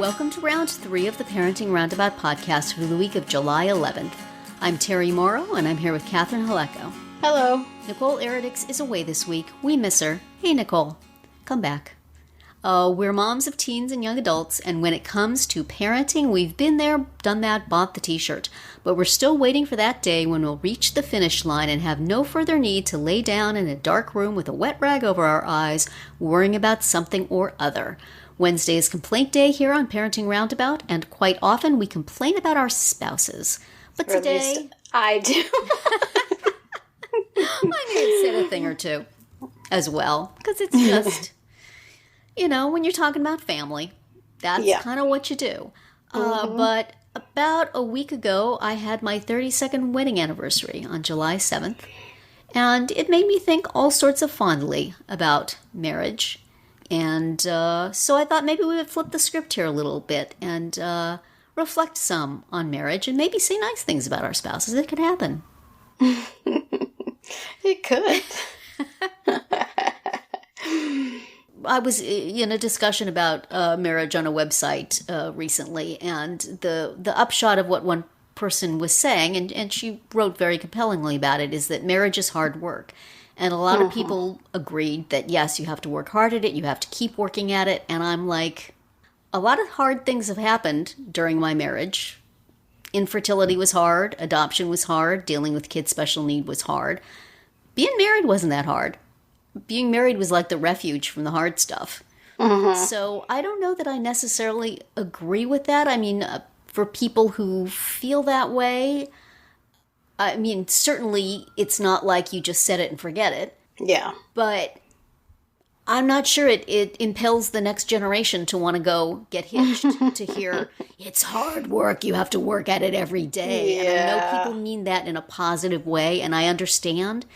Welcome to round 3 of the Parenting Roundabout podcast for the week of July 11th. I'm Terri Morrow, and I'm here with Catherine Haleko. Hello. Nicole Eridix is away this week. We miss her. Hey, Nicole. Come back. We're moms of teens and young adults, and when it comes to parenting, we've been there, done that, bought the t-shirt. But we're still waiting for that day when we'll reach the finish line and have no further need to lay down in a dark room with a wet rag over our eyes, worrying about something or other. Wednesday is complaint day here on Parenting Roundabout, and quite often we complain about our spouses. But Or today... at least I do. I may have said a thing or two as well, because it's just, when you're talking about family, that's kind of what you do. But about a week ago, I had my 32nd wedding anniversary on July 7th, and it made me think all sorts of fondly about marriage. And so I thought maybe we would flip the script here a little bit and reflect some on marriage and maybe say nice things about our spouses. It could happen. It could. I was in a discussion about marriage on a website recently, and the upshot of what one person was saying, and she wrote very compellingly about it, is that marriage is hard work. And a lot of people agreed that, yes, you have to work hard at it, you have to keep working at it, and I'm like, a lot of hard things have happened during my marriage. Infertility was hard, adoption was hard, dealing with kids' special need was hard. Being married wasn't that hard. Being married was like the refuge from the hard stuff. So I don't know that I necessarily agree with that. I mean, for people who feel that way, I mean, certainly it's not like you just set it and forget it. Yeah. But I'm not sure it impels the next generation to want to go get hitched to hear, it's hard work, you have to work at it every day. Yeah. And I know people mean that in a positive way, and I understand,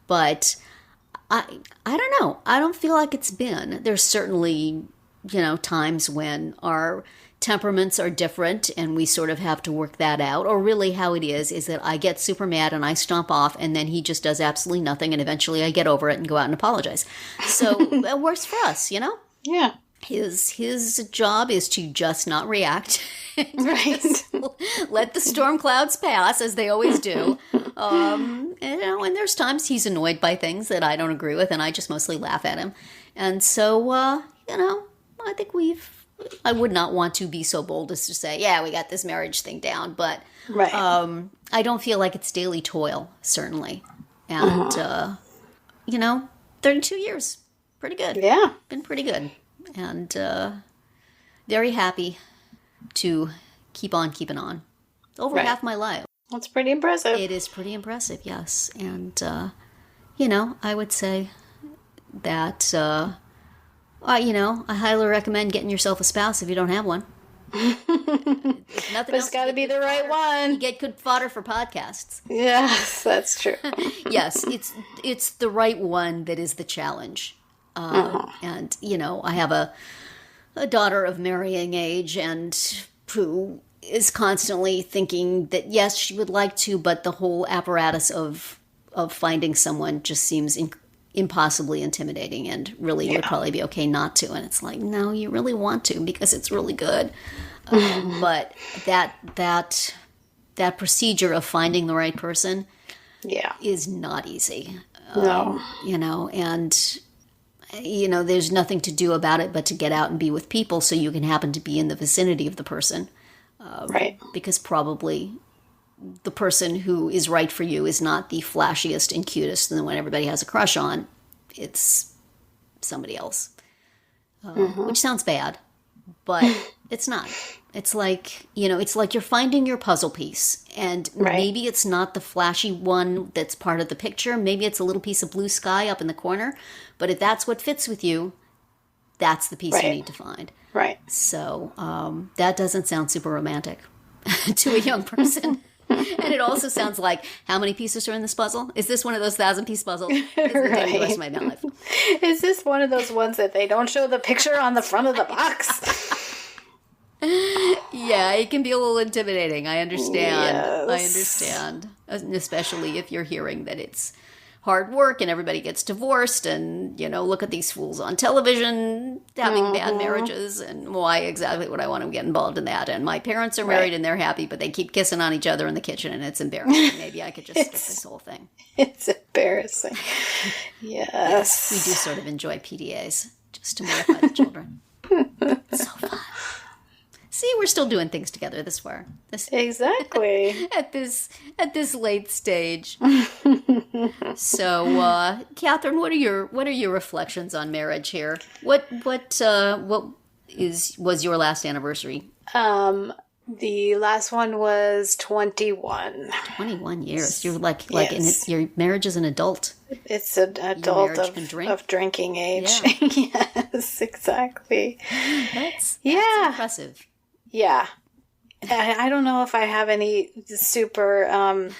but I don't know. I don't feel like it's been. There's certainly, times when our temperaments are different and we sort of have to work that out. Or really how it is that I get super mad and I stomp off, and then he just does absolutely nothing, and eventually I get over it and go out and apologize. So it works for us, Yeah. His job is to just not react. Right. Let the storm clouds pass, as they always do. And there's times he's annoyed by things that I don't agree with, and I just mostly laugh at him. And so, I think I would not want to be so bold as to say, yeah, we got this marriage thing down. But Right. I don't feel like it's daily toil, certainly. And, 32 years. Pretty good. Yeah. Been pretty good. And very happy to keep on keeping on. Over half my life. That's pretty impressive. It is pretty impressive, yes. And, I would say that... I highly recommend getting yourself a spouse if you don't have one. If nothing else, It's got to be the right one. You get good fodder for podcasts. Yes, that's true. Yes, it's the right one that is the challenge. And, I have a daughter of marrying age, and who is constantly thinking that, yes, she would like to, but the whole apparatus of finding someone just seems impossibly intimidating, and really would probably be okay not to. And it's like, no, you really want to, because it's really good. But that procedure of finding the right person is not easy. No. And there's nothing to do about it but to get out and be with people so you can happen to be in the vicinity of the person. Right. Because probably the person who is right for you is not the flashiest and cutest, and the one everybody has a crush on. It's somebody else. Which sounds bad, but it's not. It's like, it's like you're finding your puzzle piece, and maybe it's not the flashy one that's part of the picture. Maybe it's a little piece of blue sky up in the corner, but if that's what fits with you, that's the piece you need to find. Right. So that doesn't sound super romantic to a young person. And it also sounds like, how many pieces are in this puzzle? Is this one of those 1,000-piece puzzles? Is the rest of my life? Is this one of those ones that they don't show the picture on the front of the box? Yeah, it can be a little intimidating. I understand. Yes. I understand. Especially if you're hearing that it's hard work and everybody gets divorced and, look at these fools on television having bad marriages and why exactly would I want to get involved in that? And my parents are married and they're happy, but they keep kissing on each other in the kitchen and it's embarrassing. Maybe I could just skip this whole thing. It's embarrassing. Yes. We do sort of enjoy PDAs just to mortify the children. It's so fun. See, we're still doing things together this far. Exactly. at this late stage. So, Catherine, what are your reflections on marriage here? What was your last anniversary? The last one was 21. 21 years. You're like yes. your marriage as an adult. It's an adult of drinking age. Yeah. Yes, exactly. That's impressive. Yeah. I don't know if I have any super,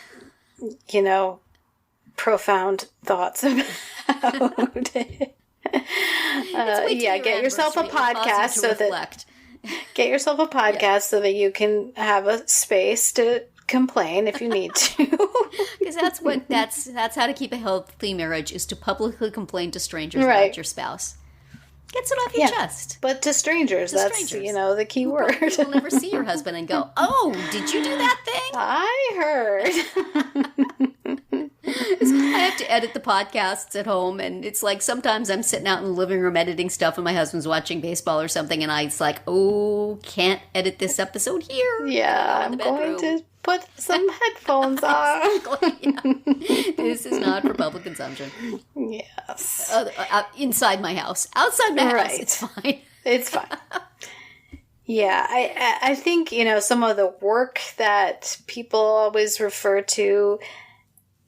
profound thoughts about it. Get yourself a podcast so that you can have a space to complain if you need to. Because that's how to keep a healthy marriage, is to publicly complain to strangers about your spouse. Gets it off your chest. But to strangers, that's the key word. You'll never see your husband and go, "Oh, did you do that thing?" I heard. I have to edit the podcasts at home, and it's like sometimes I'm sitting out in the living room editing stuff and my husband's watching baseball or something, and it's like, oh, can't edit this episode here. Yeah, I'm going to put some headphones on. This is not for public consumption. Yes. Inside my house. Outside my house, it's fine. It's fine. Yeah, I think, some of the work that people always refer to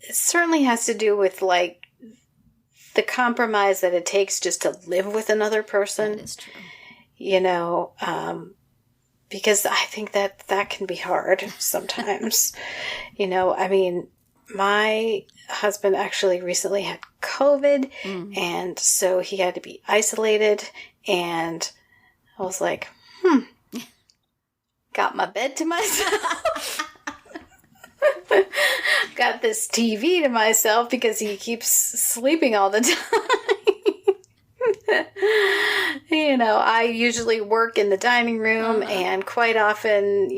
certainly has to do with, like, the compromise that it takes just to live with another person. That is true. Because I think that can be hard sometimes. My husband actually recently had COVID, and so he had to be isolated, and I was like, got my bed to myself. Got this TV to myself because he keeps sleeping all the time. I usually work in the dining room, and quite often,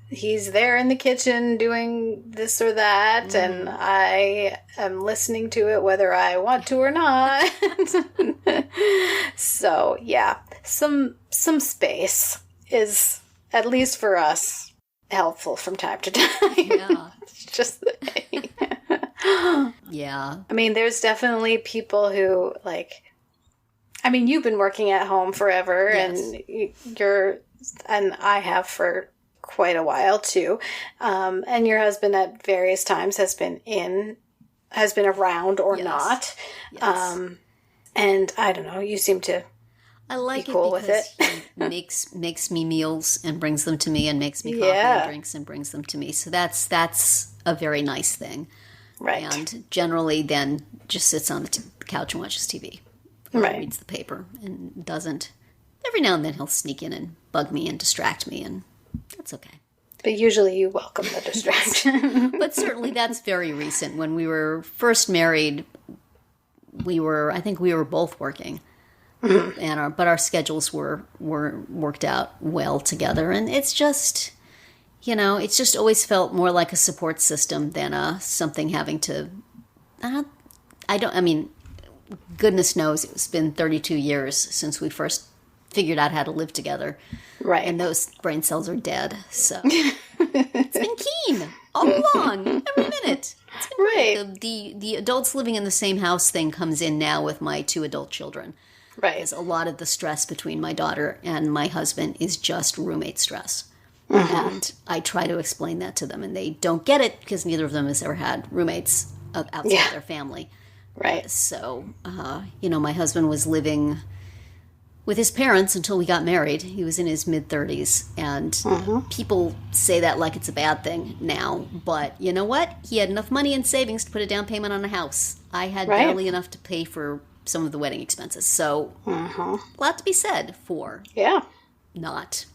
he's there in the kitchen doing this or that, and I am listening to it whether I want to or not. So, yeah, some space is, at least for us, helpful from time to time. Yeah. It's just the thing. Yeah. There's definitely people who, you've been working at home forever, yes. And I have for quite a while too. And your husband at various times has been around or not. Yes. And I don't know, you seem to be cool with it. He makes me meals and brings them to me, and makes me coffee and drinks and brings them to me. So that's a very nice thing. Right. And generally then just sits on the couch and watches TV. Or reads the paper and doesn't. Every now and then he'll sneak in and bug me and distract me, and that's okay. But usually you welcome the distraction. But certainly that's very recent. When we were first married, I think we were both working. And but our schedules were worked out well together, and it's just, it's just always felt more like a support system than something having to. Goodness knows it's been 32 years since we first figured out how to live together, right? And those brain cells are dead. So it's been keen all along, every minute. It's been right. The adults living in the same house thing comes in now with my 2 adult children. Right. Because a lot of the stress between my daughter and my husband is just roommate stress. And I try to explain that to them, and they don't get it because neither of them has ever had roommates outside their family. Right. So, my husband was living with his parents until we got married. He was in his mid-30s, and people say that like it's a bad thing now. But you know what? He had enough money in savings to put a down payment on a house. I had barely enough to pay for some of the wedding expenses. So, a lot to be said for not,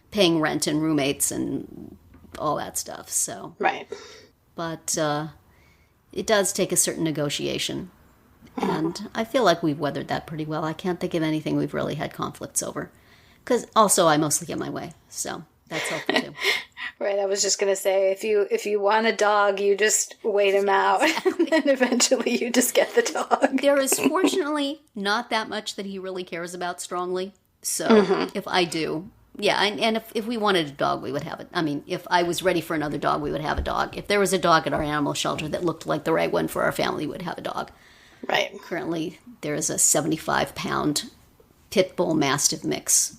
paying rent and roommates and all that stuff. So, right. But, it does take a certain negotiation. And I feel like we've weathered that pretty well. I can't think of anything we've really had conflicts over. Because also I mostly get my way, so that's helpful too. Right, I was just going to say, if you want a dog, you just wait him out, and then eventually you just get the dog. There is fortunately not that much that he really cares about strongly. So if I do, yeah, and if we wanted a dog, we would have it. I mean, if I was ready for another dog, we would have a dog. If there was a dog at our animal shelter that looked like the right one for our family, we would have a dog. Right. Currently, there is a 75-pound pit bull mastiff mix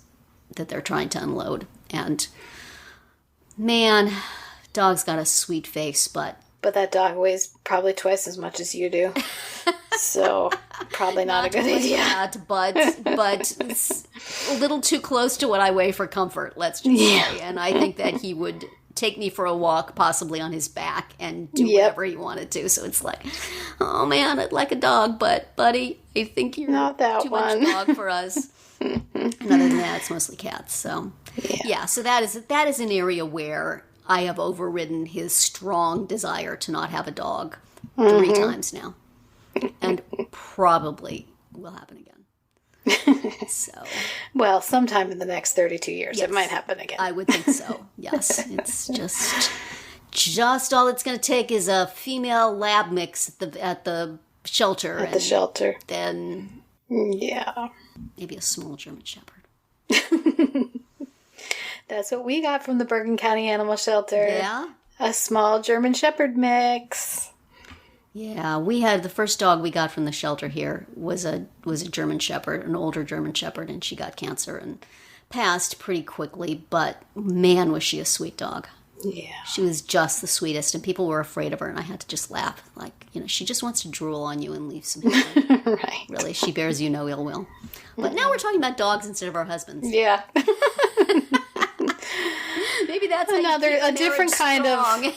that they're trying to unload. And man, dog's got a sweet face, but that dog weighs probably twice as much as you do. So probably not a good idea. That, but it's a little too close to what I weigh for comfort, let's just say. And I think that he would take me for a walk, possibly on his back, and do whatever he wanted to. So it's like, oh man, I'd like a dog, but buddy, I think you're not that too one. much dog for us. And other than that, it's mostly cats. So yeah, so that is an area where I have overridden his strong desire to not have a dog 3 times now. And probably will happen again. So, well, sometime in the next 32 years, it might happen again. I would think so. Yes, it's just all it's going to take is a female lab mix at the shelter. At the shelter, then maybe a small German Shepherd. That's what we got from the Bergen County Animal Shelter. Yeah, a small German Shepherd mix. Yeah, we had the first dog we got from the shelter here was a German Shepherd, an older German Shepherd, and she got cancer and passed pretty quickly. But man, was she a sweet dog! Yeah, she was just the sweetest, and people were afraid of her, and I had to just laugh, like, she just wants to drool on you and leave some healing. Right? Really, she bears you no ill will. But now we're talking about dogs instead of our husbands. Yeah. Maybe that's a different kind of.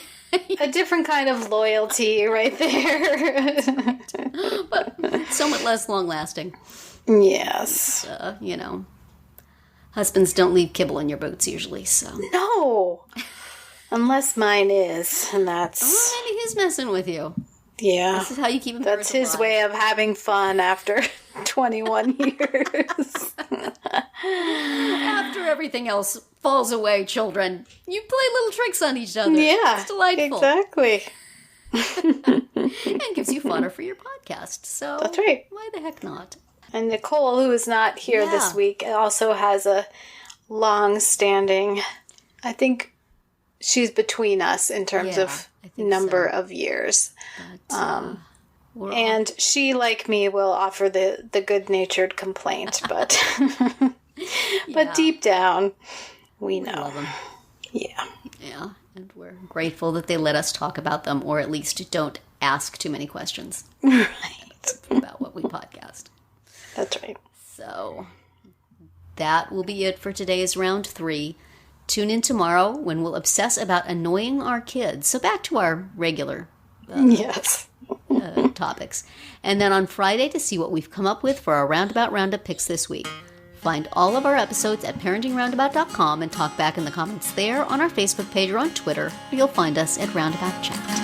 A different kind of loyalty right there. But somewhat less long-lasting. Yes. Husbands don't leave kibble in your boots usually, so. No. Unless mine is, and that's... Oh, maybe he's messing with you. Yeah. This is how you keep him. That's his way of having fun after 21 years. After everything else falls away, children, you play little tricks on each other. Yeah. It's delightful. Exactly. And gives you fodder for your podcast. So that's right. Why the heck not? And Nicole, who is not here this week, also has a long-standing... I think she's between us in terms of number of years. But, and she, like me, will offer the good-natured complaint, but but deep down, we know. Love them. Yeah. Yeah, and we're grateful that they let us talk about them, or at least don't ask too many questions. Right. About what we podcast. That's right. So that will be it for today's round 3. Tune in tomorrow when we'll obsess about annoying our kids. So back to our regular topics. And then on Friday to see what we've come up with for our Roundabout Roundup picks this week. Find all of our episodes at parentingroundabout.com and talk back in the comments there, on our Facebook page, or on Twitter, or you'll find us at Roundabout Chat.